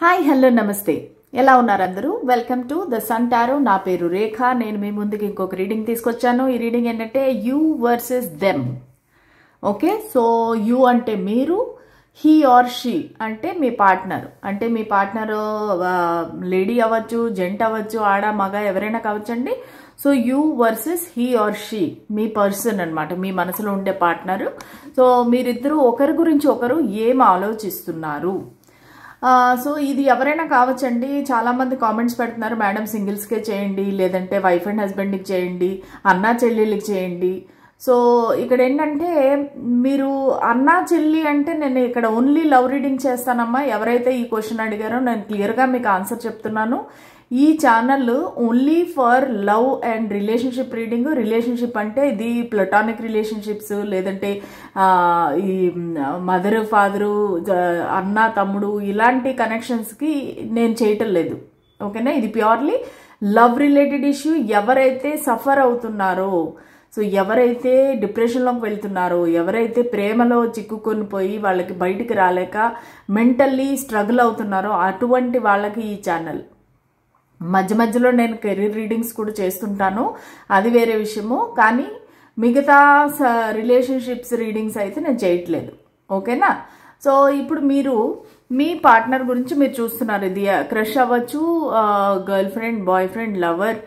Hi hello నమస్తే ఎలా ఉన్నారు అందరూ welcome to the sun tarot నా పేరు రేఖ నేను మీ ముందుకి ఇంకొక రీడింగ్ తీసుకొచ్చాను ఈ రీడింగ్ ఏంటంటే you versus them okay so you అంటే మీరు హీ ఆర్ షీ అంటే మీ పార్ట్నర్ అంటే మీ పార్ట్నర్ లేడీ అవ్వచ్చు జెంట్ అవ్వచ్చు ఆడ మగ ఎవరైనా కావచ్చండి so you versus he or she మీ పర్సన్ అనమాట మీ మనసులో ఉండే పార్ట్నర్ సో మీరిద్దరూ ఒకరి గురించి ఒకరు ఏం ఆలోచిస్తున్నారు సో ఇది ఎవరైనా కావచ్చండి చాలామంది కామెంట్స్ పెడుతున్నారు మేడం సింగిల్స్కే చేయండి లేదంటే వైఫ్ అండ్ హస్బెండ్కి చేయండి అన్నా చెల్లెళ్ళకి చేయండి సో ఇక్కడ ఏంటంటే మీరు అన్నా చెల్లి అంటే నేను ఇక్కడ ఓన్లీ లవ్ రీడింగ్ చేస్తానమ్మా ఎవరైతే ఈ క్వశ్చన్ అడిగారో నేను క్లియర్గా మీకు ఆన్సర్ చెప్తున్నాను ఈ channel only for love and relationship reading relationship అంటే ఇది ప్లటానిక్ రిలేషన్షిప్స్ లేదంటే ఈ మదర్ ఫాదరు అన్న తమ్ముడు ఇలాంటి కనెక్షన్స్కి నేను చేయటం లేదు ఓకేనా ఇది ప్యూర్లీ లవ్ రిలేటెడ్ ఇష్యూ ఎవరైతే సఫర్ అవుతున్నారో సో ఎవరైతే డిప్రెషన్లోకి వెళ్తున్నారో ఎవరైతే ప్రేమలో చిక్కుకొని పోయి వాళ్ళకి బయటికి రాలేక మెంటల్లీ స్ట్రగుల్ అవుతున్నారో అటువంటి వాళ్ళకి ఈ ఛానల్ మధ్య మధ్యలో నేను కెరీర్ రీడింగ్స్ కూడా చేస్తుంటాను అది వేరే విషయము కానీ మిగతా రిలేషన్షిప్స్ రీడింగ్స్ అయితే నేను చేయట్లేదు ఓకేనా సో ఇప్పుడు మీరు మీ పార్ట్నర్ గురించి మీరు చూస్తున్నారు ఇది క్రష్ అవ్వచ్చు girl friend boy friend lover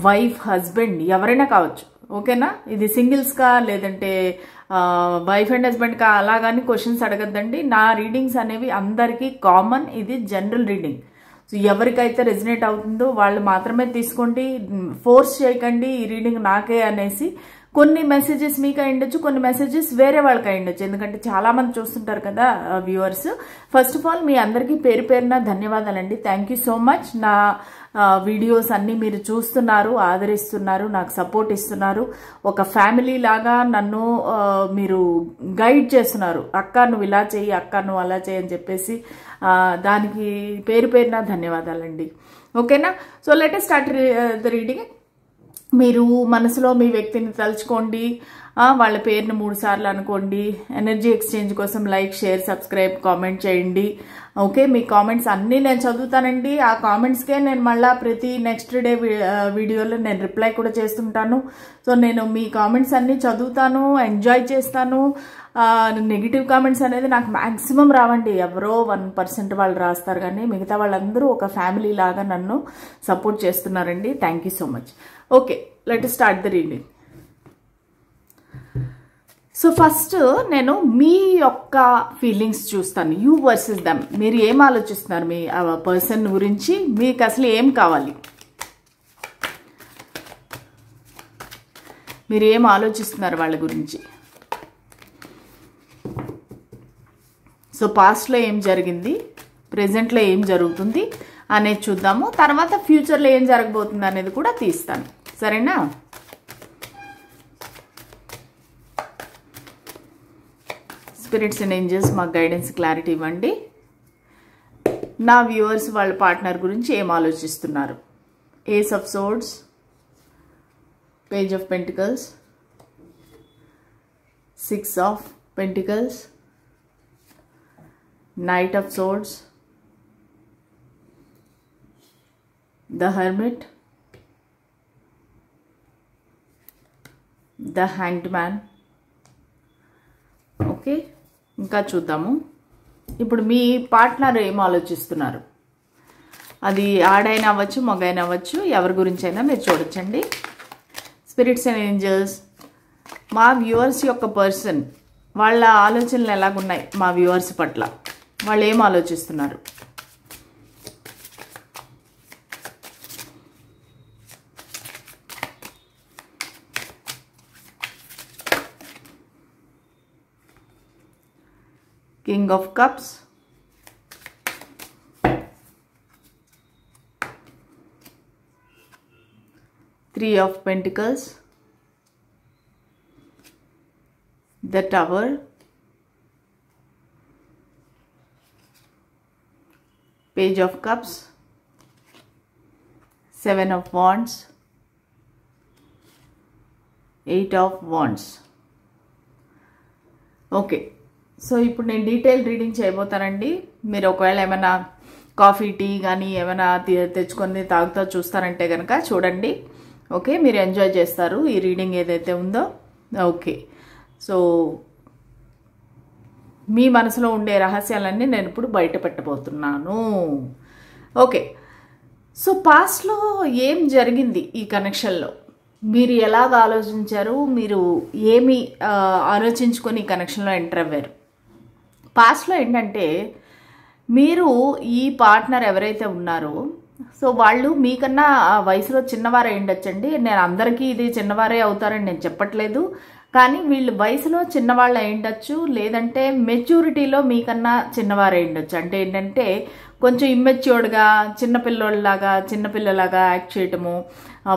wife husband ఎవరైనా కావచ్చు ఓకేనా ఇది సింగిల్స్కా లేదంటే వైఫ్ అండ్ హస్బెండ్కా అలాగని క్వశ్చన్స్ అడగద్దండి నా రీడింగ్స్ అనేవి అందరికీ కామన్ ఇది జనరల్ రీడింగ్ సో ఎవరికైతే రెజినేట్ అవుతుందో వాళ్ళు మాత్రమే తీసుకోండి ఫోర్స్ చేయకండి ఈ రీడింగ్ నాకే అనేసి కొన్ని మెసేజెస్ మీకు అయ్యుండొచ్చు కొన్ని మెసేజెస్ వేరే వాళ్ళకి అయ్యుండొచ్చు ఎందుకంటే చాలా మంది చూస్తుంటారు కదా వ్యూవర్స్ ఫస్ట్ ఆఫ్ ఆల్ మీ అందరికీ పేరు పేరున ధన్యవాదాలండి థ్యాంక్ యూ సో మచ్ నా వీడియోస్ అన్నీ మీరు చూస్తున్నారు ఆదరిస్తున్నారు నాకు సపోర్ట్ ఇస్తున్నారు ఒక ఫ్యామిలీ లాగా నన్ను మీరు గైడ్ చేస్తున్నారు అక్క నువ్వు ఇలా చెయ్యి అక్క నువ్వు అలా చెయ్యి అని చెప్పేసి దానికి పేరు పేరున ధన్యవాదాలండి ఓకేనా so let us start the reading మీరు మనసులో మీ వ్యక్తిని తలుచుకోండి వాళ్ళ పేరుని 3 సార్లు అనుకోండి ఎనర్జీ ఎక్స్చేంజ్ కోసం లైక్ షేర్ సబ్స్క్రైబ్ కామెంట్ చేయండి ఓకే మీ కామెంట్స్ అన్నీ నేను చదువుతానండి ఆ కామెంట్స్కే నేను మళ్ళీ ప్రతి నెక్స్ట్ డే వీడియోలో నేను రిప్లై కూడా చేస్తుంటాను సో నేను మీ కామెంట్స్ అన్నీ చదువుతాను ఎంజాయ్ చేస్తాను నెగిటివ్ కామెంట్స్ అనేది నాకు మ్యాక్సిమం రావండి ఎవరో 1% వాళ్ళు రాస్తారు కానీ మిగతా వాళ్ళందరూ ఒక ఫ్యామిలీ లాగా నన్ను సపోర్ట్ చేస్తున్నారండి thank you so much okay let us start the reading so first నేను మీ యొక్క ఫీలింగ్స్ చూస్తాను యూ వర్సెస్ దమ్ మీరు ఏం ఆలోచిస్తున్నారు మీ పర్సన్ గురించి మీకు అసలు ఏం కావాలి మీరు ఏం ఆలోచిస్తున్నారు వాళ్ళ గురించి సో పాస్ట్లో ఏం జరిగింది ప్రెజెంట్లో ఏం జరుగుతుంది అనేది చూద్దాము తర్వాత ఫ్యూచర్లో ఏం జరగబోతుంది అనేది కూడా తీస్తాను సరేనా స్పిరిట్స్ అండ్ ఏంజెల్స్ మాకు గైడెన్స్ క్లారిటీ ఇవ్వండి నా వ్యూవర్స్ వాళ్ళ పార్ట్నర్ గురించి ఏం ఆలోచిస్తున్నారు ace of swords page of pentacles 6 of pentacles Knight of Swords, the Hermit, the Hanged Man. Okay ఇంకా చూద్దాము ఇప్పుడు మీ పార్ట్నర్ ఏం ఆలోచిస్తున్నారు అది ఆడైనా అవ్వచ్చు మగైనా అవ్వచ్చు ఎవరి గురించి అయినా మీరు చూడొచ్చండి స్పిరిట్స్ అండ్ ఏంజల్స్ మా వ్యూవర్స్ యొక్క పర్సన్ వాళ్ళ ఆలోచనలు ఎలాగున్నాయి మా వ్యూవర్స్ పట్ల వాళ్ళు ఏం ఆలోచిస్తున్నారు king of cups three of pentacles the tower Page of Cups, 7 of Wands, 8 of Wands. Okay, so ఇప్పుడు నేను డీటెయిల్ రీడింగ్ చేయబోతానండి. మీరు ఒకవేళ ఏమైనా కాఫీ టీ కానీ ఏమైనా తెచ్చుకొని తాగుతూ చూస్తారంటే కనుక చూడండి. ఓకే, మీరు ఎంజాయ్ చేస్తారు ఈ రీడింగ్ ఏదైతే ఉందో. ఓకే, సో మీ మనసులో ఉండే రహస్యాలన్నీ నేను ఇప్పుడు బయట పెట్టబోతున్నాను. ఓకే, సో పాస్ట్లో ఏం జరిగింది ఈ కనెక్షన్లో, మీరు ఎలాగ ఆలోచించారు, మీరు ఏమి ఆలోచించుకొని ఈ కనెక్షన్లో ఎంటర్ అవ్వారు. పాస్ట్లో ఏంటంటే మీరు ఈ పార్ట్నర్ ఎవరైతే ఉన్నారో సో వాళ్ళు మీకన్నా వయసులో చిన్నవారే ఉండొచ్చండి. నేను అందరికీ ఇది చిన్నవారే అవుతారని నేను చెప్పట్లేదు, కానీ వీళ్ళు వయసులో చిన్నవాళ్ళు అయ్యుండొచ్చు, లేదంటే మెచ్యూరిటీలో మీకన్నా చిన్నవారే ఉండొచ్చు. అంటే ఏంటంటే కొంచెం ఇమ్మెచ్యూర్డ్గా చిన్నపిల్లలాగా యాక్ట్ చేయటము,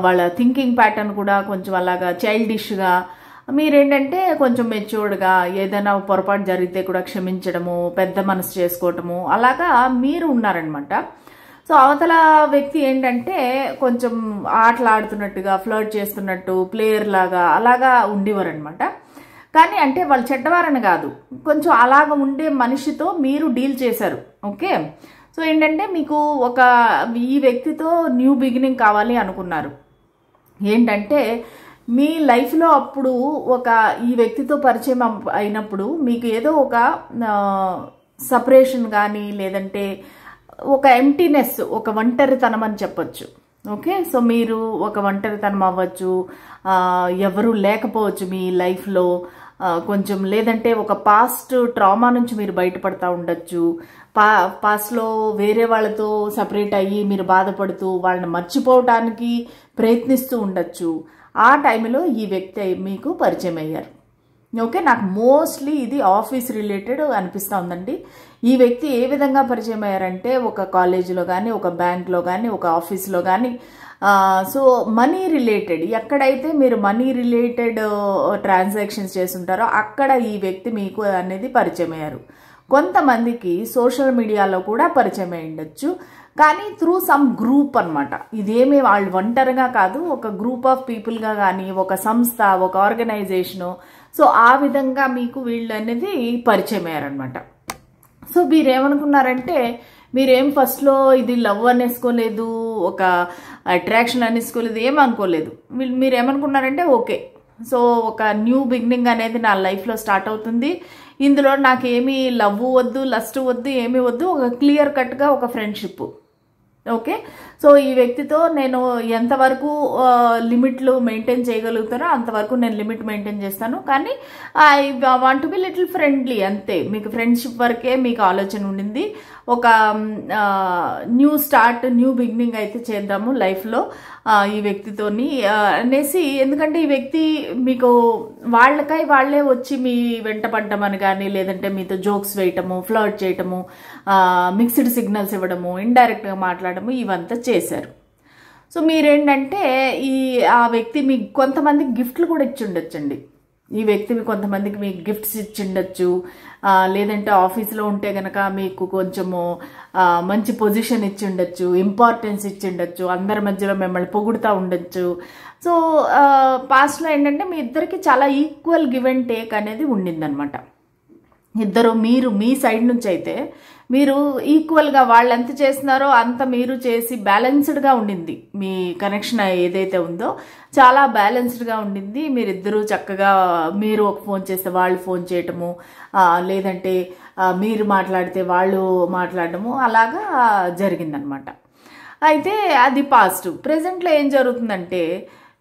వాళ్ళ థింకింగ్ ప్యాటర్న్ కూడా కొంచెం అలాగా చైల్డిష్గా, మీరేంటంటే కొంచెం మెచ్యూర్డ్గా ఏదైనా పొరపాటు జరిగితే కూడా క్షమించడము, పెద్ద మనసు చేసుకోవటము, అలాగా మీరు ఉన్నారనమాట. సో అవతల వ్యక్తి ఏంటంటే కొంచెం ఆటలాడుతున్నట్టుగా, ఫ్లర్ట్ చేస్తున్నట్టు, ప్లేయర్ లాగా అలాగా ఉండేవారు అనమాట. కానీ అంటే వాళ్ళు చెడ్డవారని కాదు, కొంచెం అలాగ ఉండే మనిషితో మీరు డీల్ చేశారు. ఓకే, సో ఏంటంటే మీకు ఈ వ్యక్తితో న్యూ బిగినింగ్ కావాలి అనుకున్నారు. ఏంటంటే మీ లైఫ్లో అప్పుడు ఈ వ్యక్తితో పరిచయం అయినప్పుడు మీకు ఏదో ఒక సపరేషన్ కానీ, లేదంటే ఒక ఎంటీనెస్, ఒక ఒంటరితనం అని చెప్పొచ్చు. ఓకే, సో మీరు ఒక ఒంటరితనం అవ్వచ్చు, ఎవరు లేకపోవచ్చు మీ లైఫ్లో కొంచెం, లేదంటే ఒక పాస్ట్ ట్రామా నుంచి మీరు బయటపడతా ఉండొచ్చు. పాస్ట్లో వేరే వాళ్ళతో సపరేట్ అయ్యి మీరు బాధపడుతూ వాళ్ళని మర్చిపోవటానికి ప్రయత్నిస్తూ ఉండొచ్చు. ఆ టైంలో ఈ వ్యక్తి మీకు పరిచయం అయ్యారు. ఓకే, నాకు మోస్ట్లీ ఇది ఆఫీస్ రిలేటెడ్ అనిపిస్తూ ఉందండి. ఈ వ్యక్తి ఏ విధంగా పరిచయం అయ్యారంటే ఒక కాలేజీలో కానీ, ఒక బ్యాంక్లో కానీ, ఒక ఆఫీస్లో కానీ, సో మనీ రిలేటెడ్, ఎక్కడైతే మీరు మనీ రిలేటెడ్ ట్రాన్సాక్షన్స్ చేస్తుంటారో అక్కడ ఈ వ్యక్తి మీకు అనేది పరిచయం అయ్యారు. కొంతమందికి సోషల్ మీడియాలో కూడా పరిచయం అయి ఉండొచ్చు, కానీ త్రూ సమ్ గ్రూప్ అనమాట. ఇదేమీ వాళ్ళు ఒంటరిగా కాదు, ఒక గ్రూప్ ఆఫ్ పీపుల్గా కానీ, ఒక సంస్థ, ఒక ఆర్గనైజేషను, సో ఆ విధంగా మీకు వీళ్ళు అనేది పరిచయం అయ్యారనమాట. సో మీరేమనుకున్నారంటే మీరేం ఫస్ట్లో ఇది లవ్ అనేసుకోలేదు, ఒక అట్రాక్షన్ అనేసుకోలేదు, ఏమనుకోలేదు. మీరేమనుకున్నారంటే ఓకే, సో ఒక న్యూ బిగినింగ్ అనేది నా లైఫ్లో స్టార్ట్ అవుతుంది, ఇందులో నాకేమీ లవ్ వద్దు, లస్ట్ వద్దు, ఏమీ వద్దు, ఒక క్లియర్ కట్గా ఒక ఫ్రెండ్షిప్. ఓకే, సో ఈ వ్యక్తితో నేను ఎంతవరకు లిమిట్లు మెయింటైన్ చేయగలుగుతానో అంతవరకు నేను లిమిట్ మెయింటైన్ చేస్తాను, కానీ I want to be little friendly, అంతే. మీకు ఫ్రెండ్షిప్ వరకే మీకు ఆలోచన ఉండింది. ఒక న్యూ స్టార్ట్, న్యూ బిగినింగ్ అయితే చేద్దాము లైఫ్లో ఈ వ్యక్తితోని అనేసి. ఎందుకంటే ఈ వ్యక్తి మీకు వాళ్ళే వచ్చి మీ వెంట పడ్డమని కానీ, లేదంటే మీతో జోక్స్ వేయటము, ఫ్లర్ట్ చేయటము, మిక్స్డ్ సిగ్నల్స్ ఇవ్వడము, ఇండైరెక్ట్గా మాట్లాడము, ఇవంతా చేశారు. సో మీరేంటంటే ఆ వ్యక్తి మీకు కొంతమందికి గిఫ్ట్లు కూడా ఇచ్చి ఉండొచ్చండి. ఈ వ్యక్తి కొంతమందికి మీకు గిఫ్ట్స్ ఇచ్చిండొచ్చు, లేదంటే ఆఫీస్లో ఉంటే కనుక మీకు కొంచెము మంచి పొజిషన్ ఇచ్చి ఉండొచ్చు, ఇంపార్టెన్స్ ఇచ్చి ఉండొచ్చు, అందరి మధ్యలో మిమ్మల్ని పొగుడుతూ ఉండొచ్చు. సో పాస్ట్లో ఏంటంటే మీ ఇద్దరికి చాలా ఈక్వల్ గివ్ అండ్ టేక్ అనేది ఉండిందనమాట. ఇద్దరు మీరు మీ సైడ్ నుంచి అయితే మీరు ఈక్వల్గా వాళ్ళు ఎంత చేస్తున్నారో అంత మీరు చేసి బ్యాలెన్స్డ్గా ఉండింది. మీ కనెక్షన్ ఏదైతే ఉందో చాలా బ్యాలెన్స్డ్గా ఉండింది. మీరిద్దరూ చక్కగా, మీరు ఒక ఫోన్ చేస్తే వాళ్ళు ఫోన్ చేయటము, లేదంటే మీరు మాట్లాడితే వాళ్ళు మాట్లాడటము, అలాగా జరిగిందనమాట. అయితే అది పాజిటివ్. ప్రెజెంట్లో ఏం జరుగుతుందంటే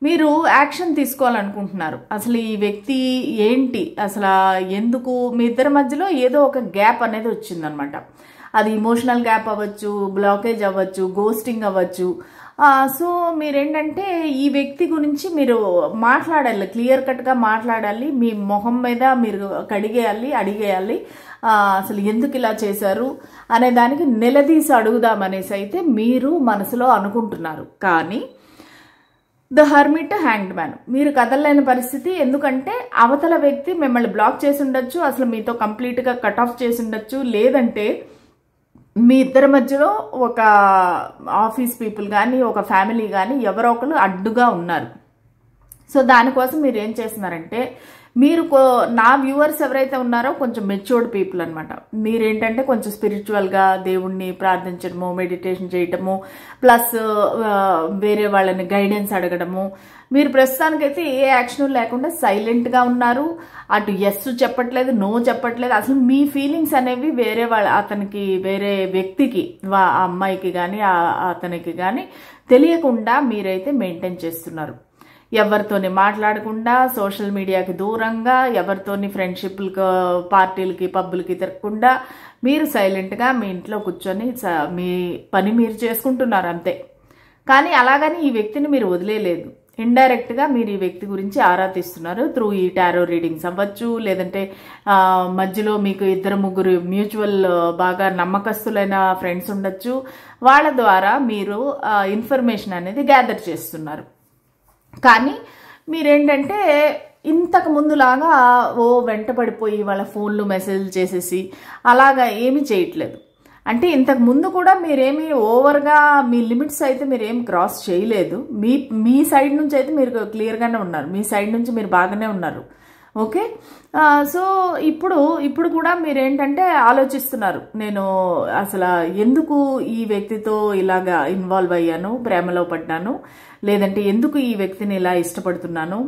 మీరు యాక్షన్ తీసుకోవాలనుకుంటున్నారు. అసలు ఈ వ్యక్తి ఏంటి, అసలు ఎందుకు మీ ఇద్దరి మధ్యలో ఏదో ఒక గ్యాప్ అనేది వచ్చిందనమాట. అది ఇమోషనల్ గ్యాప్ అవ్వచ్చు, బ్లాకేజ్ అవ్వచ్చు, గోస్టింగ్ అవ్వచ్చు. సో మీరేంటంటే ఈ వ్యక్తి గురించి మీరు మాట్లాడాలి, క్లియర్ కట్గా మాట్లాడాలి. మీ మొహం మీద మీరు అడిగేయాలి అసలు ఎందుకు ఇలా చేశారు అనే దానికి నిలదీసి అడుగుదామనేసి అయితే మీరు మనసులో అనుకుంటున్నారు. కానీ ద హర్మిట్, హ్యాంగ్డ్ మ్యాన్, మీరు కదలలేని పరిస్థితి. ఎందుకంటే అవతల వ్యక్తి మిమ్మల్ని బ్లాక్ చేసి ఉండొచ్చు, అసలు మీతో కంప్లీట్గా కట్ ఆఫ్ చేసి ఉండొచ్చు, లేదంటే మీ ఇద్దరి మధ్యలో ఒక ఆఫీస్ పీపుల్ కానీ, ఒక ఫ్యామిలీ కానీ ఎవరో ఒకరు అడ్డుగా ఉన్నారు. సో దానికోసం మీరు ఏం చేస్తున్నారంటే మీరు నా వ్యూవర్స్ ఎవరైతే ఉన్నారో కొంచెం మెచ్యూర్డ్ పీపుల్ అనమాట. మీరేంటంటే కొంచెం స్పిరిచువల్గా దేవుణ్ణి ప్రార్థించడము, మెడిటేషన్ చేయటము, ప్లస్ వేరే వాళ్ళని గైడెన్స్ అడగడము. మీరు ప్రస్తుతానికైతే ఏ యాక్షన్ లేకుండా సైలెంట్గా ఉన్నారు. అటు ఎస్ చెప్పట్లేదు, నో చెప్పట్లేదు. అసలు మీ ఫీలింగ్స్ అనేవి వేరే అతనికి, వేరే వ్యక్తికి, ఆ అమ్మాయికి కానీ అతనికి కానీ తెలియకుండా మీరైతే మెయింటైన్ చేస్తున్నారు. ఎవరితోని మాట్లాడకుండా, సోషల్ మీడియాకి దూరంగా, ఎవరితోని ఫ్రెండ్షిప్లకు, పార్టీలకి, పబ్బులకి తిరగకుండా మీరు సైలెంట్గా మీ ఇంట్లో కూర్చొని మీ పని మీరు చేసుకుంటున్నారు అంతే. కానీ అలాగని ఈ వ్యక్తిని మీరు వదిలేయలేదు. ఇండైరెక్ట్గా మీరు ఈ వ్యక్తి గురించి ఆరా తీస్తున్నారు. త్రూ ఈ టారో రీడింగ్స్ అవ్వచ్చు, లేదంటే మధ్యలో మీకు 2-3 మ్యూచువల్ బాగా నమ్మకస్తులైన ఫ్రెండ్స్ ఉండొచ్చు. వాళ్ళ ద్వారా మీరు ఇన్ఫర్మేషన్ అనేది గ్యాదర్ చేస్తున్నారు. కానీ మీరేంటంటే ఇంతకు ముందులాగా వెంట పడిపోయి వాళ్ళ ఫోన్లు మెసేజ్లు చేసేసి అలాగా ఏమీ చేయట్లేదు. అంటే ఇంతకు ముందు కూడా మీరేమి ఓవర్గా మీ లిమిట్స్ అయితే మీరేం క్రాస్ చేయలేదు. మీ సైడ్ నుంచి అయితే మీరు క్లియర్గానే ఉన్నారు. మీ సైడ్ నుంచి మీరు బాగానే ఉన్నారు. ఓకే. సో ఇప్పుడు కూడా మీరేంటంటే ఆలోచిస్తున్నారు, నేను అసలు ఎందుకు ఈ వ్యక్తితో ఇలాగా ఇన్వాల్వ్ అయ్యాను, ప్రేమలో పడ్డాను, లేదంటే ఎందుకు ఈ వ్యక్తిని ఇలా ఇష్టపడుతున్నాను,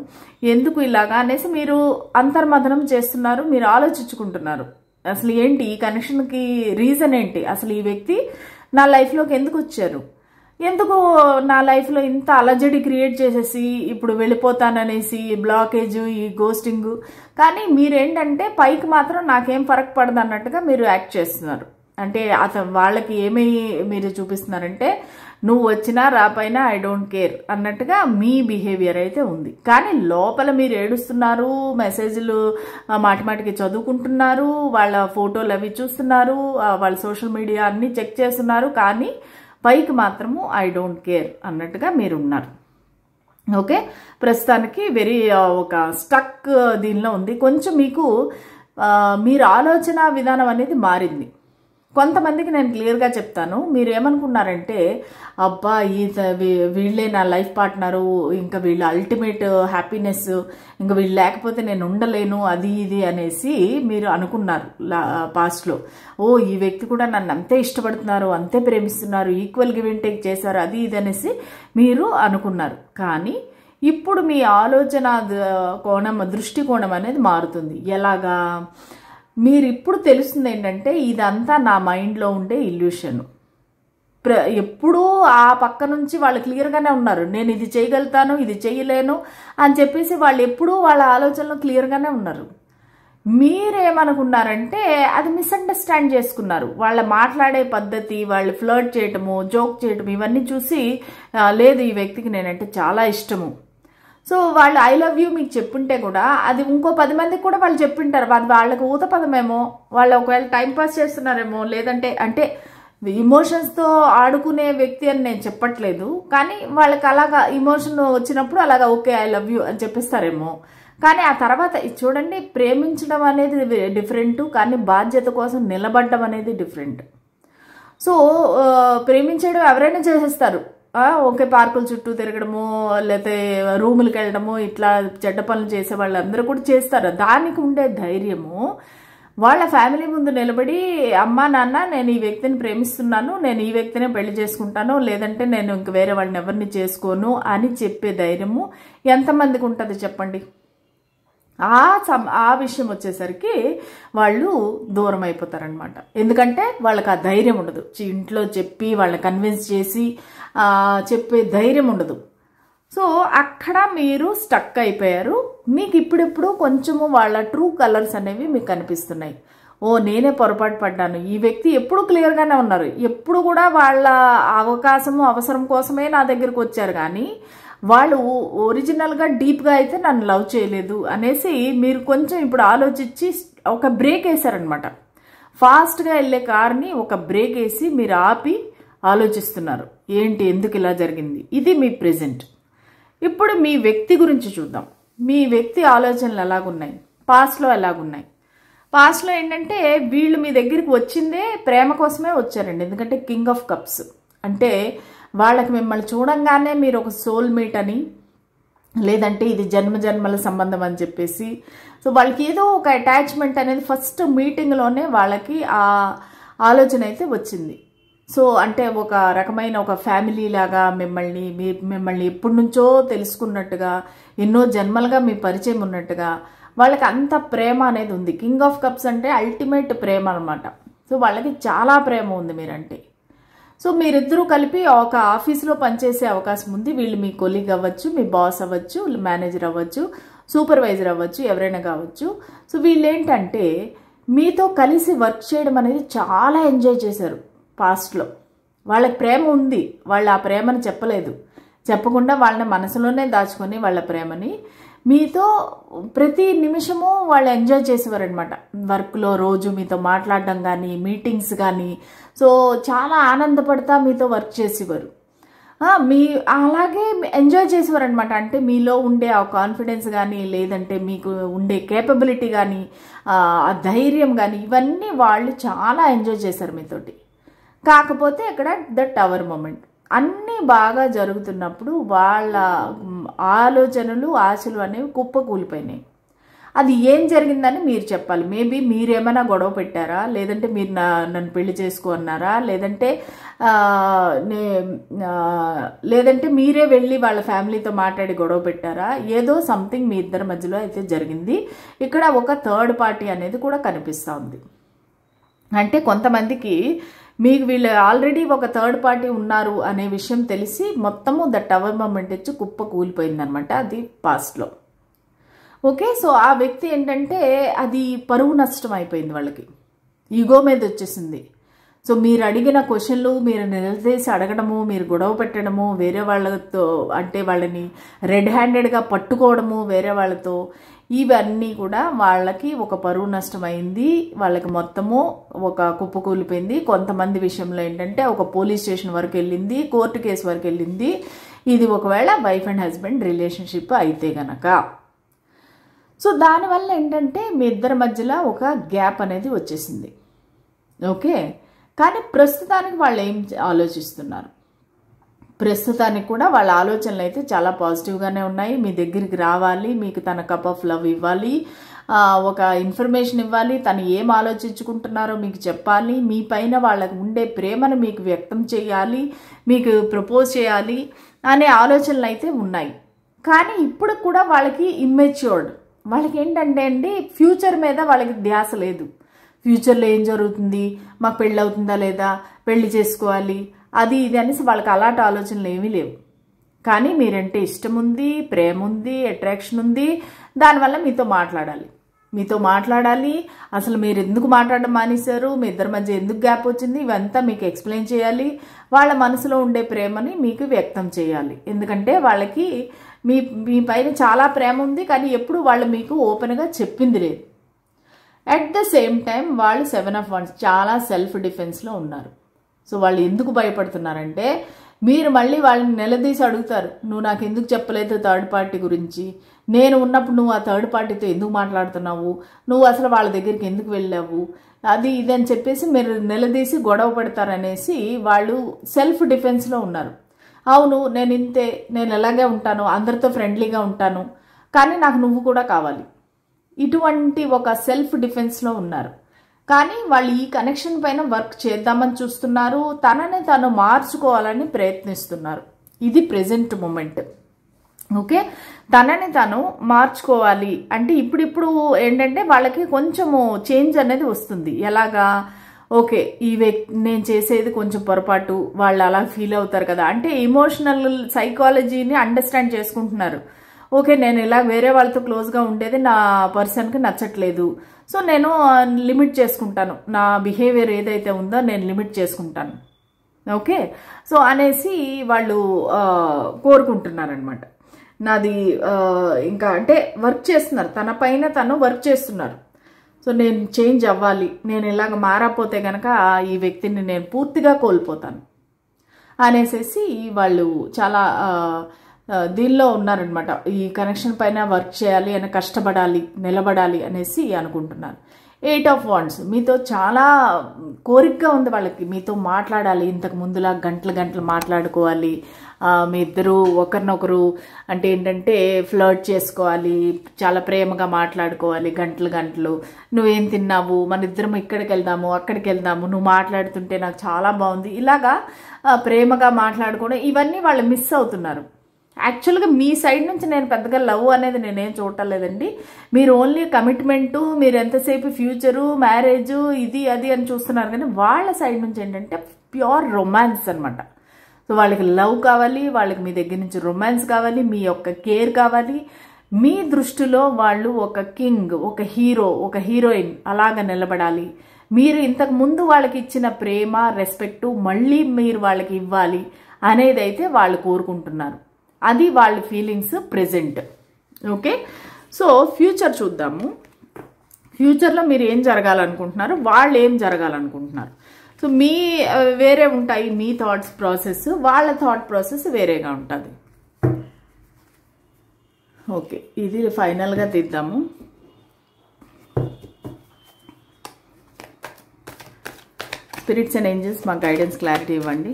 ఎందుకు ఇలాగా అనేసి మీరు అంతర్మథనం చేస్తున్నారు. మీరు ఆలోచించుకుంటున్నారు అసలు ఏంటి ఈ కనెక్షన్కి రీజన్ ఏంటి, అసలు ఈ వ్యక్తి నా లైఫ్లోకి ఎందుకు వచ్చారు, ఎందుకు నా లైఫ్లో ఇంత అలజడి క్రియేట్ చేసేసి ఇప్పుడు వెళ్ళిపోతాననేసి బ్లాకేజ్, ఈ గోస్టింగ్. కానీ మీరేంటంటే పైకి మాత్రం నాకేం ఫరక్ పడదు అన్నట్టుగా మీరు యాక్ట్ చేస్తున్నారు. అంటే వాళ్ళకి ఏమీ మీరు చూపిస్తున్నారంటే నువ్వు వచ్చినా రాపైనా ఐ డోంట్ కేర్ అన్నట్టుగా మీ బిహేవియర్ అయితే ఉంది. కానీ లోపల మీరు ఏడుస్తున్నారు, మెసేజ్లు మాటిమాటికి చదువుకుంటున్నారు, వాళ్ళ ఫోటోలు అవి చూస్తున్నారు, వాళ్ళ సోషల్ మీడియా అన్నీ చెక్ చేస్తున్నారు. కానీ పైకి మాత్రము ఐ డోంట్ కేర్ అన్నట్టుగా మీరు ఉన్నారు. ఓకే. ప్రస్తుతానికి ఒక స్టక్ దీనిలో ఉంది. కొంచెం మీకు మీరు ఆలోచన విధానం అనేది మారింది. కొంతమందికి నేను క్లియర్గా చెప్తాను, మీరు ఏమనుకున్నారంటే అబ్బా వీళ్ళే నా లైఫ్ పార్ట్నరు, ఇంకా వీళ్ళ అల్టిమేట్ హ్యాపీనెస్, ఇంకా వీళ్ళు లేకపోతే నేను ఉండలేను, అది ఇది అనేసి మీరు అనుకున్నారు పాస్ట్లో. ఈ వ్యక్తి కూడా నన్ను అంతే ఇష్టపడుతున్నారు, అంతే ప్రేమిస్తున్నారు, ఈక్వల్ గివ్ అండ్ టేక్ చేశారు, అది ఇది అనేసి మీరు అనుకున్నారు. కానీ ఇప్పుడు మీ ఆలోచన దృష్టికోణం అనేది మారుతుంది. ఎలాగా? మీరు ఇప్పుడు తెలుస్తుంది ఏంటంటే ఇదంతా నా మైండ్లో ఉండే ఇల్యూషన్. ఎప్పుడూ ఆ పక్క నుంచి వాళ్ళు క్లియర్గానే ఉన్నారు, నేను ఇది చేయగలుగుతాను, ఇది చేయలేను అని చెప్పేసి వాళ్ళు ఎప్పుడూ వాళ్ళ ఆలోచనలో క్లియర్గానే ఉన్నారు. మీరేమనుకున్నారంటే అది మిస్అండర్స్టాండ్ చేసుకున్నారు. వాళ్ళ మాట్లాడే పద్ధతి, వాళ్ళు ఫ్లర్ట్ చేయటము, జోక్ చేయటము, ఇవన్నీ చూసి లేదు ఈ వ్యక్తికి నేనంటే చాలా ఇష్టము. సో వాళ్ళు ఐ లవ్ యూ మీకు చెప్పుంటే కూడా అది ఇంకో 10 మందికి కూడా వాళ్ళు చెప్పింటారు. వాళ్ళకి ఊత పదమేమో, వాళ్ళు ఒకవేళ టైంపాస్ చేస్తున్నారేమో, లేదంటే అంటే ఇమోషన్స్తో ఆడుకునే వ్యక్తి అని నేను చెప్పట్లేదు. కానీ వాళ్ళకి అలాగా ఇమోషన్ వచ్చినప్పుడు అలాగా ఓకే ఐ లవ్ యూ అని చెప్పిస్తారేమో. కానీ ఆ తర్వాత చూడండి, ప్రేమించడం అనేది డిఫరెంట్, కానీ బాధ్యత కోసం నిలబడడం అనేది డిఫరెంట్. సో ప్రేమించడం ఎవరైనా చేసేస్తారు. ఓకే, పార్కుల చుట్టూ తిరగడము, లేకపోతే రూములకు వెళ్ళడము, ఇట్లా చెడ్డ పనులు చేసే వాళ్ళందరూ కూడా చేస్తారు. దానికి ఉండే ధైర్యము వాళ్ళ ఫ్యామిలీ ముందు నిలబడి అమ్మా నాన్న నేను ఈ వ్యక్తిని ప్రేమిస్తున్నాను, నేను ఈ వ్యక్తినే పెళ్లి చేసుకుంటాను, లేదంటే నేను ఇంక వేరే వాళ్ళని ఎవరిని చేసుకోను అని చెప్పే ధైర్యము ఎంతమందికి ఉంటుంది చెప్పండి. ఆ విషయం వచ్చేసరికి వాళ్ళు దూరం అయిపోతారనమాట. ఎందుకంటే వాళ్ళకి ఆ ధైర్యం ఉండదు, ఇంట్లో చెప్పి వాళ్ళని కన్విన్స్ చేసి చెప్పే ధైర్యం ఉండదు. సో అక్కడ మీరు స్టక్ అయిపోయారు. మీకు ఇప్పుడిప్పుడు కొంచెము వాళ్ళ ట్రూ కలర్స్ అనేవి మీకు కనిపిస్తున్నాయి. నేనే పొరపాటు పడ్డాను, ఈ వ్యక్తి ఎప్పుడు క్లియర్గానే ఉన్నారు, ఎప్పుడు కూడా వాళ్ళ అవసరం కోసమే నా దగ్గరకు వచ్చారు, కానీ వాళ్ళు ఒరిజినల్గా డీప్గా అయితే నన్ను లవ్ చేయలేదు అనేసి మీరు కొంచెం ఇప్పుడు ఆలోచించి ఒక బ్రేక్ వేశారనమాట. ఫాస్ట్గా వెళ్ళే కార్ని ఒక బ్రేక్ వేసి మీరు ఆపి ఆలోచిస్తున్నారు, ఏంటి ఎందుకు ఇలా జరిగింది. ఇది మీ ప్రెజెంట్. ఇప్పుడు మీ వ్యక్తి గురించి చూద్దాం. మీ వ్యక్తి ఆలోచనలు ఎలాగున్నాయి, పాస్ట్లో ఎలాగున్నాయి. పాస్ట్లో ఏంటంటే వీళ్ళు మీ దగ్గరికి వచ్చిందే ప్రేమ కోసమే వచ్చారండి. ఎందుకంటే కింగ్ ఆఫ్ కప్స్ అంటే వాళ్ళకి మిమ్మల్ని చూడంగానే మీరు ఒక సోల్మేట్ అని, లేదంటే ఇది జన్మల సంబంధం అని చెప్పేసి. సో వాళ్ళకి ఏదో ఒక అటాచ్మెంట్ అనేది ఫస్ట్ మీటింగ్లోనే వాళ్ళకి ఆ ఆలోచన అయితే వచ్చింది. సో అంటే ఒక రకమైన ఒక ఫ్యామిలీ లాగా మిమ్మల్ని ఎప్పటి నుంచో తెలుసుకున్నట్టుగా, ఎన్నో జన్మలుగా మీ పరిచయం ఉన్నట్టుగా వాళ్ళకి అంత ప్రేమ అనేది ఉంది. కింగ్ ఆఫ్ కప్స్ అంటే అల్టిమేట్ ప్రేమ అనమాట. సో వాళ్ళకి చాలా ప్రేమ ఉంది మీరంటే. సో మీరిద్దరూ కలిపి ఒక ఆఫీస్లో పనిచేసే అవకాశం ఉంది. వీళ్ళు మీ కొలీగ్ అవ్వచ్చు, మీ బాస్ అవ్వచ్చు, మేనేజర్ అవ్వచ్చు, సూపర్వైజర్ అవ్వచ్చు, ఎవరైనా కావచ్చు. సో వీళ్ళు ఏంటంటే మీతో కలిసి వర్క్ చేయడం అనేది చాలా ఎంజాయ్ చేశారు పాస్ట్లో. వాళ్ళకి ప్రేమ ఉంది, వాళ్ళు ఆ ప్రేమని చెప్పలేదు, చెప్పకుండా వాళ్ళని మనసులోనే దాచుకొని వాళ్ళ ప్రేమని మీతో ప్రతి నిమిషము వాళ్ళు ఎంజాయ్ చేసేవారనమాట. వర్క్లో రోజు మీతో మాట్లాడడం కానీ, మీటింగ్స్ కానీ, సో చాలా ఆనందపడతా మీతో వర్క్ చేసేవారు. అలాగే ఎంజాయ్ చేసేవారు అనమాట. అంటే మీలో ఉండే ఆ కాన్ఫిడెన్స్ కానీ, లేదంటే మీకు ఉండే కేపబిలిటీ కానీ, ఆ ధైర్యం కానీ, ఇవన్నీ వాళ్ళు చాలా ఎంజాయ్ చేశారు మీతోటి. కాకపోతే ఇక్కడ ద టవర్ మూమెంట్ అన్నీ బాగా జరుగుతున్నప్పుడు వాళ్ళ ఆలోచనలు, ఆశలు అనేవి కుప్పకూలిపోయినాయి. అది ఏం జరిగిందని మీరు చెప్పాలి. మేబీ మీరేమైనా గొడవ పెట్టారా, లేదంటే మీరు నన్ను పెళ్లి చేసుకో అన్నారా, లేదంటే మీరే వెళ్ళి వాళ్ళ ఫ్యామిలీతో మాట్లాడి గొడవ పెట్టారా, ఏదో సంథింగ్ మీ ఇద్దరి మధ్యలో అయితే జరిగింది. ఇక్కడ ఒక థర్డ్ పార్టీ అనేది కూడా కనిపిస్తూ ఉంది. అంటే కొంతమందికి మీకు వీళ్ళు ఆల్రెడీ ఒక థర్డ్ పార్టీ ఉన్నారు అనే విషయం తెలిసి మొత్తము ద టవర్ మూమెంట్ వచ్చి కుప్ప కూలిపోయిందనమాట. అది పాస్ట్లో. ఓకే, సో ఆ వ్యక్తి ఏంటంటే అది పరువు నష్టం అయిపోయింది వాళ్ళకి, ఈగో మీద వచ్చేసింది. సో మీరు అడిగిన క్వశ్చన్లు మీరు నిలదీసి అడగడము, మీరు గొడవ పెట్టడము, వేరే వాళ్ళతో అంటే వాళ్ళని రెడ్ హ్యాండెడ్గా పట్టుకోవడము వేరే వాళ్ళతో, ఇవన్నీ కూడా వాళ్ళకి ఒక పరువు నష్టం అయింది. వాళ్ళకి మొత్తము ఒక కుప్పకూలిపోయింది. కొంతమంది విషయంలో ఏంటంటే ఒక పోలీస్ స్టేషన్ వరకు వెళ్ళింది, కోర్టు కేసు వరకు వెళ్ళింది. ఇది ఒకవేళ వైఫ్ అండ్ హస్బెండ్ రిలేషన్షిప్ అయితే గనక. సో దానివల్ల ఏంటంటే మీ ఇద్దరి మధ్యలో ఒక గ్యాప్ అనేది వచ్చేసింది. ఓకే, కానీ ప్రస్తుతానికి వాళ్ళు ఏం ఆలోచిస్తున్నారు, ప్రస్తుతానికి కూడా వాళ్ళ ఆలోచనలు అయితే చాలా పాజిటివ్గానే ఉన్నాయి. మీ దగ్గరికి రావాలి, మీకు తన కప్ ఆఫ్ లవ్ ఇవ్వాలి, ఒక ఇన్ఫర్మేషన్ ఇవ్వాలి, తను ఏం ఆలోచించుకుంటున్నారో మీకు చెప్పాలి, మీ పైన వాళ్ళకు ఉండే ప్రేమను మీకు వ్యక్తం చేయాలి, మీకు ప్రపోజ్ చేయాలి అనే ఆలోచనలు అయితే ఉన్నాయి. కానీ ఇప్పుడు కూడా వాళ్ళకి ఇమ్మెచ్యూర్డ్, వాళ్ళకి ఏంటంటే అండి ఫ్యూచర్ మీద వాళ్ళకి ధ్యాస లేదు. ఫ్యూచర్లో ఏం జరుగుతుంది, మాకు పెళ్ళి అవుతుందా లేదా, పెళ్లి చేసుకోవాలి, అది ఇది అనేసి వాళ్ళకి అలాంటి ఆలోచనలు ఏమీ లేవు. కానీ మీరంటే ఇష్టం ఉంది, ప్రేమ ఉంది, అట్రాక్షన్ ఉంది. దానివల్ల మీతో మాట్లాడాలి. అసలు మీరు ఎందుకు మాట్లాడడం మానేశారు, మీ ఇద్దరి మధ్య ఎందుకు గ్యాప్ వచ్చింది, ఇవంతా మీకు ఎక్స్ప్లెయిన్ చేయాలి. వాళ్ళ మనసులో ఉండే ప్రేమని మీకు వ్యక్తం చేయాలి. ఎందుకంటే వాళ్ళకి మీ పైన చాలా ప్రేమ ఉంది, కానీ ఎప్పుడు వాళ్ళు మీకు ఓపెన్గా చెప్పింది లేదు. అట్ ద సేమ్ టైం వాళ్ళు 7 of Wands చాలా సెల్ఫ్ డిఫెన్స్లో ఉన్నారు. సో వాళ్ళు ఎందుకు భయపడుతున్నారంటే మీరు మళ్ళీ వాళ్ళని నిలదీసి అడుగుతారు, నువ్వు నాకు ఎందుకు చెప్పలేదు థర్డ్ పార్టీ గురించి, నేను ఉన్నప్పుడు నువ్వు ఆ థర్డ్ పార్టీతో ఎందుకు మాట్లాడుతున్నావు, నువ్వు అసలు వాళ్ళ దగ్గరికి ఎందుకు వెళ్ళావు, అది ఇది అని చెప్పేసి మీరు నిలదీసి గొడవ పెడతారనేసి వాళ్ళు సెల్ఫ్ డిఫెన్స్లో ఉన్నారు. అవును నేను ఇంతే, నేను ఎలాగే ఉంటాను, అందరితో ఫ్రెండ్లీగా ఉంటాను, కానీ నాకు నువ్వు కూడా కావాలి, ఇటువంటి ఒక సెల్ఫ్ డిఫెన్స్లో ఉన్నారు. కానీ వాళ్ళు ఈ కనెక్షన్ పైన వర్క్ చేద్దామని చూస్తున్నారు, తనని తను మార్చుకోవాలని ప్రయత్నిస్తున్నారు. ఇది ప్రెజెంట్ మూమెంట్. ఓకే, తనని తను మార్చుకోవాలి అంటే ఇప్పుడు ఏంటంటే వాళ్ళకి కొంచెము చేంజ్ అనేది వస్తుంది. ఎలాగా, ఓకే ఈ వ్యక్తి నేను చేసేది కొంచెం పొరపాటు, వాళ్ళు అలా ఫీల్ అవుతారు కదా, అంటే ఎమోషనల్ సైకాలజీని అండర్స్టాండ్ చేసుకుంటున్నారు. ఓకే నేను ఇలా వేరే వాళ్ళతో క్లోజ్గా ఉండేది నా పర్సన్కి నచ్చట్లేదు, సో నేను లిమిట్ చేసుకుంటాను, నా బిహేవియర్ ఏదైతే ఉందో నేను లిమిట్ చేసుకుంటాను. ఓకే, సో అనేసి వాళ్ళు కోరుకుంటున్నారనమాట. నాది ఇంకా అంటే వర్క్ చేస్తున్నారు, తన పైన తను వర్క్ చేస్తున్నారు. సో నేను చేంజ్ అవ్వాలి, నేను ఇలాగ మారకపోతే కనుక ఈ వ్యక్తిని నేను పూర్తిగా కోల్పోతాను అనేసి వాళ్ళు చాలా దీనిలో ఉన్నారనమాట. ఈ కనెక్షన్ పైన వర్క్ చేయాలి అని, కష్టపడాలి, నిలబడాలి అనేసి అనుకుంటున్నారు. 8 of Wands మీతో చాలా కోరికగా ఉంది వాళ్ళకి, మీతో మాట్లాడాలి, ఇంతకు ముందులా గంటలు మాట్లాడుకోవాలి, మీ ఇద్దరు ఒకరినొకరు అంటే ఏంటంటే ఫ్లర్ట్ చేసుకోవాలి, చాలా ప్రేమగా మాట్లాడుకోవాలి గంటలు గంటలు. నువ్వేం తిన్నావు, మన ఇద్దరం ఇక్కడికి వెళ్దాము అక్కడికి వెళ్దాము, నువ్వు మాట్లాడుతుంటే నాకు చాలా బాగుంది, ఇలాగా ప్రేమగా మాట్లాడుకోవడం, ఇవన్నీ వాళ్ళు మిస్ అవుతున్నారు. యాక్చువల్గా మీ సైడ్ నుంచి నేను పెద్దగా లవ్ అనేది నేనేం చూడటం లేదండి. మీరు ఓన్లీ కమిట్మెంటు, మీరు ఎంతసేపు ఫ్యూచరు, మ్యారేజ్, ఇది అది అని చూస్తున్నారు. కానీ వాళ్ళ సైడ్ నుంచి ఏంటంటే ప్యూర్ రొమాన్స్ అనమాట. సో వాళ్ళకి లవ్ కావాలి, వాళ్ళకి మీ దగ్గర నుంచి రొమాన్స్ కావాలి, మీ యొక్క కేర్ కావాలి. మీ దృష్టిలో వాళ్ళు ఒక కింగ్, ఒక హీరో, ఒక హీరోయిన్ అలాగ నిలబడాలి. మీరు ఇంతకు ముందు వాళ్ళకి ఇచ్చిన ప్రేమ, రెస్పెక్టు మళ్ళీ మీరు వాళ్ళకి ఇవ్వాలి అనేది అయితే వాళ్ళు కోరుకుంటున్నారు. అది వాళ్ళ feelings present. Okay, so future చూద్దాము. ఫ్యూచర్లో మీరు ఏం జరగాలనుకుంటున్నారు, వాళ్ళు ఏం జరగాలనుకుంటున్నారు. సో మీ వేరే ఉంటాయి మీ థాట్స్ ప్రాసెస్, వాళ్ళ థాట్ ప్రాసెస్ వేరేగా ఉంటుంది. ఓకే, ఇది ఫైనల్గా తీద్దాము. స్పిరిట్స్ అండ్ ఏంజెల్స్ మాకు గైడెన్స్ క్లారిటీ ఇవ్వండి,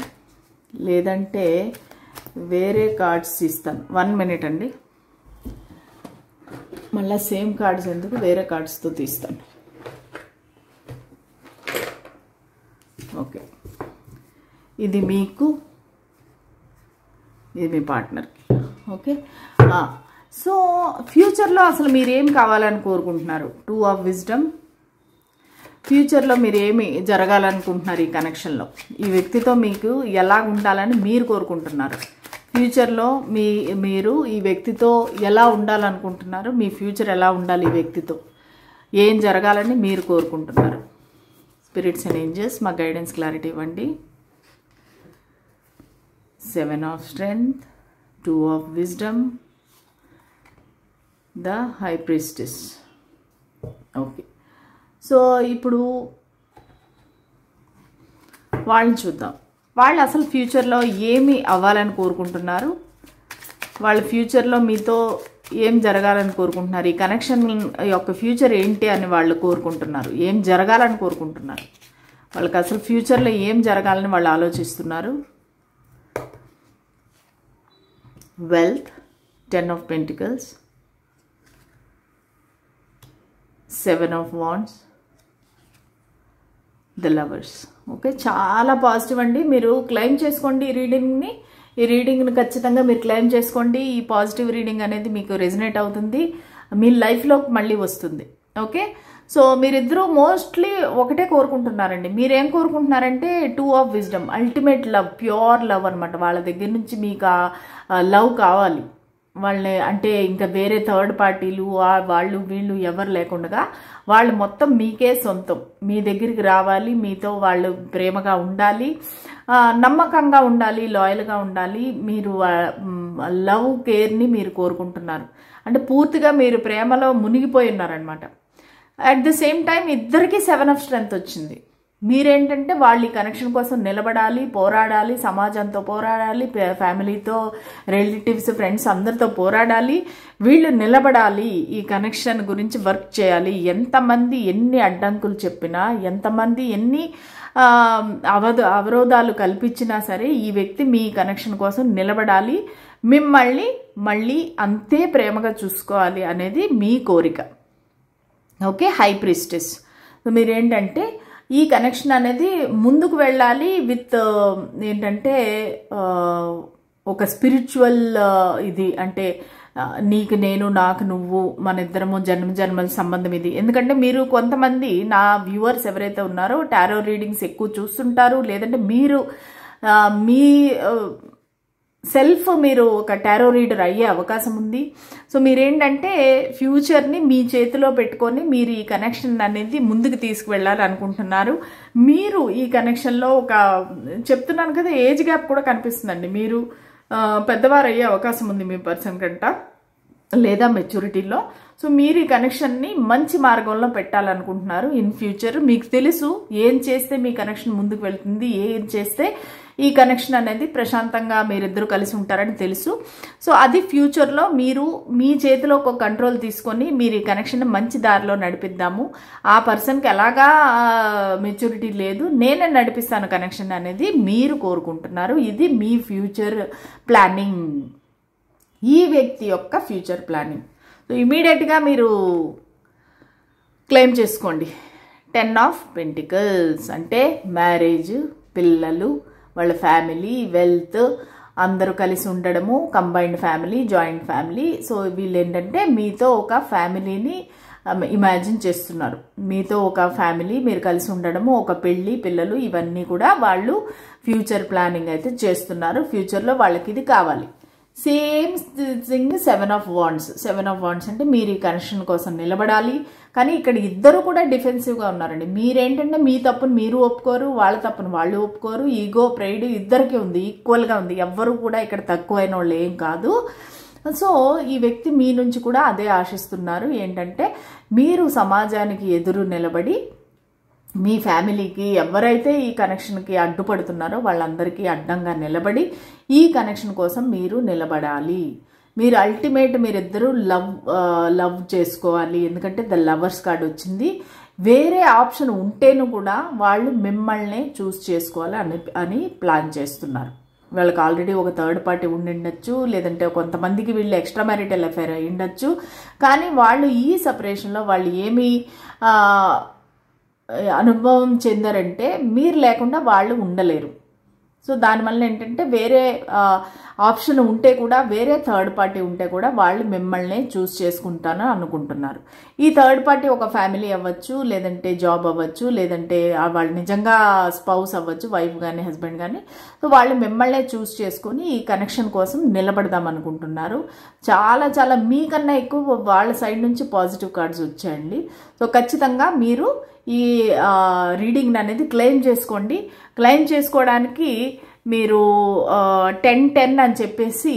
లేదంటే వేరే కార్డ్స్ ఇస్తాను. 1 minute అండి, మళ్ళీ సేమ్ కార్డ్స్ ఎందుకు, వేరే కార్డ్స్తో తీస్తాను. ఓకే, ఇది మీకు, ఇది మీ పార్ట్నర్కి. ఓకే, సో ఫ్యూచర్లో అసలు మీరేం కావాలని కోరుకుంటున్నారు? 2 of Wisdom. ఫ్యూచర్లో మీరు ఏమి జరగాలనుకుంటున్నారు ఈ కనెక్షన్లో? ఈ వ్యక్తితో మీకు ఎలా ఉండాలని మీరు కోరుకుంటున్నారు? ఫ్యూచర్లో మీరు ఈ వ్యక్తితో ఎలా ఉండాలనుకుంటున్నారు? మీ ఫ్యూచర్ ఎలా ఉండాలి ఈ వ్యక్తితో? ఏం జరగాలని మీరు కోరుకుంటున్నారు? స్పిరిట్స్ అండ్ ఏంజెల్స్ మా గైడెన్స్ క్లారిటీ ఇవ్వండి. 7 of Strength, 2 of Wisdom, the High Priestess. Okay, so ఇప్పుడు వాళ్ళని చూద్దాం. వాళ్ళు అసలు ఫ్యూచర్లో ఏమి అవ్వాలని కోరుకుంటున్నారు? వాళ్ళ ఫ్యూచర్లో మీతో ఏం జరగాలని కోరుకుంటున్నారు? ఈ కనెక్షన్ యొక్క ఫ్యూచర్ ఏంటి అని వాళ్ళు కోరుకుంటున్నారు? ఏం జరగాలని కోరుకుంటున్నారు? వాళ్ళకి అసలు ఫ్యూచర్లో ఏం జరగాలని వాళ్ళు ఆలోచిస్తున్నారు? Wealth, 10 of Pentacles, 7 of Wands, the lovers. Okay, చాలా పాజిటివ్ అండి. మీరు క్లెయిమ్ చేసుకోండి ఈ రీడింగ్ని. ఈ రీడింగ్ని ఖచ్చితంగా మీరు క్లెయిమ్ చేసుకోండి. ఈ పాజిటివ్ రీడింగ్ అనేది మీకు రెజనేట్ అవుతుంది, మీ లైఫ్లో మళ్ళీ వస్తుంది. ఓకే, సో మీరిద్దరూ మోస్ట్లీ ఒకటే కోరుకుంటున్నారండి. మీరేం కోరుకుంటున్నారంటే 2 of Wisdom, ultimate love, pure love అనమాట. వాళ్ళ దగ్గర నుంచి మీకు లవ్ కావాలి. వాళ్ళని అంటే ఇంకా వేరే థర్డ్ పార్టీలు వాళ్ళు వీళ్ళు ఎవరు లేకుండా వాళ్ళు మొత్తం మీకే సొంతం, మీ దగ్గరికి రావాలి, మీతో వాళ్ళు ప్రేమగా ఉండాలి, నమ్మకంగా ఉండాలి, లాయల్గా ఉండాలి. మీరు లవ్ కేర్ని మీరు కోరుకుంటున్నారు. అంటే పూర్తిగా మీరు ప్రేమలో మునిగిపోయి ఉన్నారనమాట. అట్ ద సేమ్ టైం ఇద్దరికి 7 of Strength వచ్చింది. మీరేంటంటే వాళ్ళు ఈ కనెక్షన్ కోసం నిలబడాలి, పోరాడాలి, సమాజంతో పోరాడాలి, ఫ్యామిలీతో, రిలేటివ్స్, ఫ్రెండ్స్ అందరితో పోరాడాలి. వీళ్ళు నిలబడాలి, ఈ కనెక్షన్ గురించి వర్క్ చేయాలి. ఎంతమంది ఎన్ని అడ్డంకులు చెప్పినా, ఎంతమంది ఎన్ని అవరోధాలు కల్పించినా సరే ఈ వ్యక్తి మీ కనెక్షన్ కోసం నిలబడాలి, మిమ్మల్ని మళ్ళీ అంతే ప్రేమగా చూసుకోవాలి అనేది మీ కోరిక. Okay, high priestess. మీరేంటంటే ఈ కనెక్షన్ అనేది ముందుకు వెళ్ళాలి విత్ ఏంటంటే ఒక స్పిరిచువల్ ఇది, అంటే నీకు నేను, నాకు నువ్వు, మన ఇద్దరము జన్మల సంబంధం ఇది. ఎందుకంటే మీరు కొంతమంది నా వ్యూవర్స్ ఎవరైతే ఉన్నారో టారో రీడింగ్స్ ఎక్కువ చూస్తుంటారు, లేదంటే మీరు మీ సెల్ఫ్ మీరు ఒక టారో రీడర్ అయ్యే అవకాశం ఉంది. సో మీరేంటంటే ఫ్యూచర్ని మీ చేతిలో పెట్టుకొని మీరు ఈ కనెక్షన్ అనేది ముందుకు తీసుకువెళ్ళాలి అనుకుంటున్నారు. మీరు ఈ కనెక్షన్లో ఒక చెప్తున్నాను కదా, ఏజ్ గ్యాప్ కూడా కనిపిస్తుందండి. మీరు పెద్దవారు అయ్యే అవకాశం ఉంది మీ పర్సన్ కంట, లేదా మెచ్యూరిటీలో. సో మీరు ఈ కనెక్షన్ని మంచి మార్గంలో పెట్టాలనుకుంటున్నారు ఇన్ ఫ్యూచర్. మీకు తెలుసు ఏం చేస్తే మీ కనెక్షన్ ముందుకు వెళ్తుంది, ఏం చేస్తే ఈ కనెక్షన్ అనేది ప్రశాంతంగా మీరిద్దరు కలిసి ఉంటారని తెలుసు. సో అది ఫ్యూచర్లో మీరు మీ చేతిలో ఒక కంట్రోల్ తీసుకొని మీరు ఈ కనెక్షన్ మంచి దారిలో నడిపిద్దాము, ఆ పర్సన్కి ఎలాగా మెచ్యూరిటీ లేదు, నేనే నడిపిస్తాను కనెక్షన్ అనేది మీరు కోరుకుంటున్నారు. ఇది మీ ఫ్యూచర్ ప్లానింగ్, ఈ వ్యక్తి యొక్క ఫ్యూచర్ ప్లానింగ్. సో ఇమీడియట్గా మీరు క్లెయిమ్ చేసుకోండి. 10 ఆఫ్ పెంటికల్స్ అంటే మ్యారేజ్, పిల్లలు, వాళ్ళ ఫ్యామిలీ, వెల్త్, అందరూ కలిసి ఉండడము, combined family, joint family. So వీళ్ళు ఏంటంటే మీతో ఒక ఫ్యామిలీని ఇమాజిన్ చేస్తున్నారు. మీతో ఒక ఫ్యామిలీ, మీరు కలిసి ఉండడము, ఒక పెళ్ళి, పిల్లలు, ఇవన్నీ కూడా వాళ్ళు ఫ్యూచర్ ప్లానింగ్ అయితే చేస్తున్నారు. ఫ్యూచర్లో వాళ్ళకి ఇది కావాలి. Same thing 7 of wands. 7 of wands అంటే మీరు ఈ కనెక్షన్ కోసం నిలబడాలి. కానీ ఇక్కడ ఇద్దరు కూడా డిఫెన్సివ్గా ఉన్నారండి. మీరేంటంటే మీ తప్పును మీరు ఒప్పుకోరు, వాళ్ళ తప్పును వాళ్ళు ఒప్పుకోరు. ఈగో, ప్రైడ్ ఇద్దరికి ఉంది, ఈక్వల్గా ఉంది. ఎవ్వరు కూడా ఇక్కడ తక్కువైన వాళ్ళు ఏం కాదు. సో ఈ వ్యక్తి మీ నుంచి కూడా అదే ఆశిస్తున్నారు. ఏంటంటే మీరు సమాజానికి ఎదురు నిలబడి మీ ఫ్యామిలీకి ఎవరైతే ఈ కనెక్షన్కి అడ్డుపడుతున్నారో వాళ్ళందరికీ అడ్డంగా నిలబడి ఈ కనెక్షన్ కోసం మీరు నిలబడాలి. మీరు అల్టిమేట్ మీరిద్దరూ లవ్ చేసుకోవాలి. ఎందుకంటే ద లవర్స్ కార్డ్ వచ్చింది. వేరే ఆప్షన్ ఉంటేను కూడా వాళ్ళు మిమ్మల్ని చూస్ చేసుకోవాలి అని ప్లాన్ చేస్తున్నారు. వాళ్ళకి ఆల్రెడీ ఒక థర్డ్ పార్టీ ఉండిండొచ్చు, లేదంటే కొంతమందికి వీళ్ళు ఎక్స్ట్రా మ్యారిటల్ అఫైర్ అయి ఉండొచ్చు. కానీ వాళ్ళు ఈ సపరేషన్లో వాళ్ళు ఏమి అనుభవం చెందారంటే మీరు లేకుండా వాళ్ళు ఉండలేరు. సో దానివల్ల ఏంటంటే వేరే ఆప్షన్ ఉంటే కూడా, వేరే థర్డ్ పార్టీ ఉంటే కూడా వాళ్ళు మిమ్మల్ని చూస్ చేసుకుంటాను అనుకుంటున్నారు. ఈ థర్డ్ పార్టీ ఒక ఫ్యామిలీ అవ్వచ్చు, లేదంటే జాబ్ అవ్వచ్చు, లేదంటే వాళ్ళు నిజంగా స్పౌస్ అవ్వచ్చు, వైఫ్ కానీ హస్బెండ్ కానీ. సో వాళ్ళు మిమ్మల్నే చూస్ చేసుకొని ఈ కనెక్షన్ కోసం నిలబడదాం అనుకుంటున్నారు. చాలా చాలా మీకన్నా ఎక్కువ వాళ్ళ సైడ్ నుంచి పాజిటివ్ కార్డ్స్ వచ్చాయండి. సో ఖచ్చితంగా మీరు ఈ రీడింగ్ అనేది క్లెయిమ్ చేసుకోండి. క్లెయిమ్ చేసుకోవడానికి మీరు 10-10 అని చెప్పేసి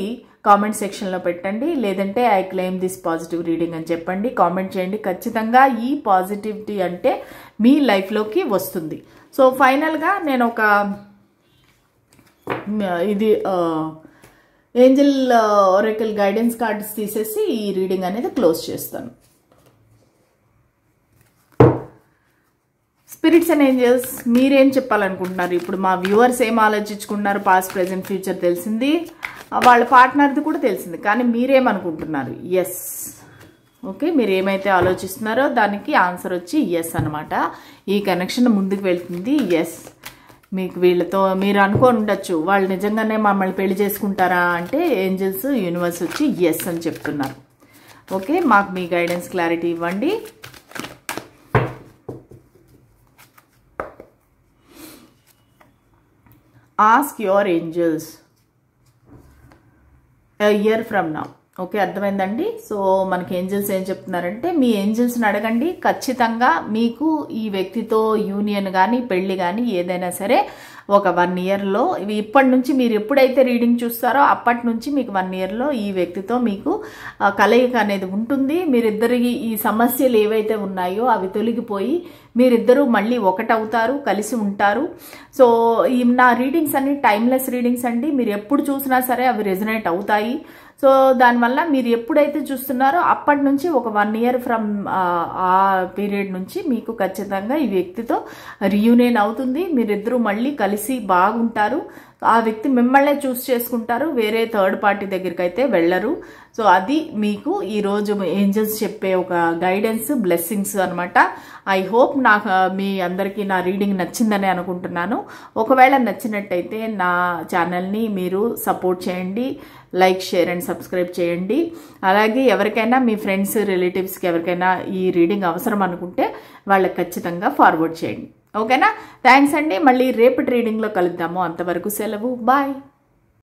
కామెంట్ సెక్షన్లో పెట్టండి, లేదంటే I claim this positive reading అని చెప్పండి. కామెంట్ చేయండి. ఖచ్చితంగా ఈ పాజిటివిటీ అంటే మీ లైఫ్లోకి వస్తుంది. సో ఫైనల్గా నేను ఒక ఇది ఏంజల్ ఒరేకల్ గైడెన్స్ కార్డ్స్ తీసేసి ఈ రీడింగ్ అనేది క్లోజ్ చేస్తాను. స్పిరిట్స్ అండ్ ఏంజల్స్ మీరేం చెప్పాలనుకుంటున్నారు? ఇప్పుడు మా వ్యూవర్స్ ఏం ఆలోచించుకుంటున్నారు? పాస్ట్, ప్రెజెంట్, ఫ్యూచర్ తెలిసింది, వాళ్ళ పార్ట్నర్ది కూడా తెలిసింది. కానీ మీరేమనుకుంటున్నారు? ఎస్. ఓకే, మీరు ఏమైతే ఆలోచిస్తున్నారో దానికి ఆన్సర్ వచ్చి ఎస్ అనమాట. ఈ కనెక్షన్ ముందుకు వెళ్తుంది. ఎస్. మీకు వీళ్ళతో మీరు అనుకోని ఉండొచ్చు, వాళ్ళు నిజంగానే మమ్మల్ని పెళ్లి చేసుకుంటారా అంటే ఏంజల్స్, యూనివర్స్ వచ్చి ఎస్ అని చెప్తున్నారు. ఓకే, మాకు మీ గైడెన్స్ క్లారిటీ ఇవ్వండి. Ask your angels a year from now. Okay, అర్థమైందండి. సో మనకి ఏంజల్స్ ఏం చెప్తున్నారంటే మీ ఏంజల్స్ని అడగండి. ఖచ్చితంగా మీకు ఈ వ్యక్తితో యూనియన్ కానీ పెళ్లి కానీ ఏదైనా సరే ఒక 1 ఇయర్లో, ఇప్పటి నుంచి మీరు ఎప్పుడైతే రీడింగ్ చూస్తారో అప్పటి నుంచి మీకు 1 ఇయర్లో ఈ వ్యక్తితో మీకు కలయిక అనేది ఉంటుంది. మీరిద్దరికి ఈ సమస్యలు ఏవైతే ఉన్నాయో అవి తొలగిపోయి మీరిద్దరూ మళ్ళీ ఒకటవుతారు, కలిసి ఉంటారు. సో నా రీడింగ్స్ అన్ని టైమ్లెస్ రీడింగ్స్ అండి. మీరు ఎప్పుడు చూసినా సరే అవి రెజొనేట్ అవుతాయి. సో దానివల్ల మీరు ఎప్పుడైతే చూస్తున్నారో అప్పటి నుంచి ఒక 1 ఇయర్ ఫ్రమ్ ఆ పీరియడ్ నుంచి మీకు ఖచ్చితంగా ఈ వ్యక్తితో రీయూనియన్ అవుతుంది. మీరిద్దరూ మళ్ళీ కలిసి బాగుంటారు. ఆ వ్యక్తి మిమ్మల్నే చూస్ చేసుకుంటారు, వేరే థర్డ్ పార్టీ దగ్గరికి అయితే వెళ్ళరు. సో అది మీకు ఈరోజు ఏంజల్స్ చెప్పే ఒక గైడెన్స్, బ్లెస్సింగ్స్ అనమాట. ఐ హోప్ నాకు మీ అందరికీ నా రీడింగ్ నచ్చిందని అనుకుంటున్నాను. ఒకవేళ నచ్చినట్టయితే నా ఛానల్ని మీరు సపోర్ట్ చేయండి, లైక్, షేర్ అండ్ సబ్స్క్రైబ్ చేయండి. అలాగే ఎవరికైనా మీ ఫ్రెండ్స్, రిలేటివ్స్కి ఎవరికైనా ఈ రీడింగ్ అవసరం అనుకుంటే వాళ్ళకి ఖచ్చితంగా ఫార్వర్డ్ చేయండి. ఓకేనా? థ్యాంక్స్ అండి. మళ్ళీ రేపటి రీడింగ్లో కలుద్దాము. అంతవరకు సెలవు. బాయ్.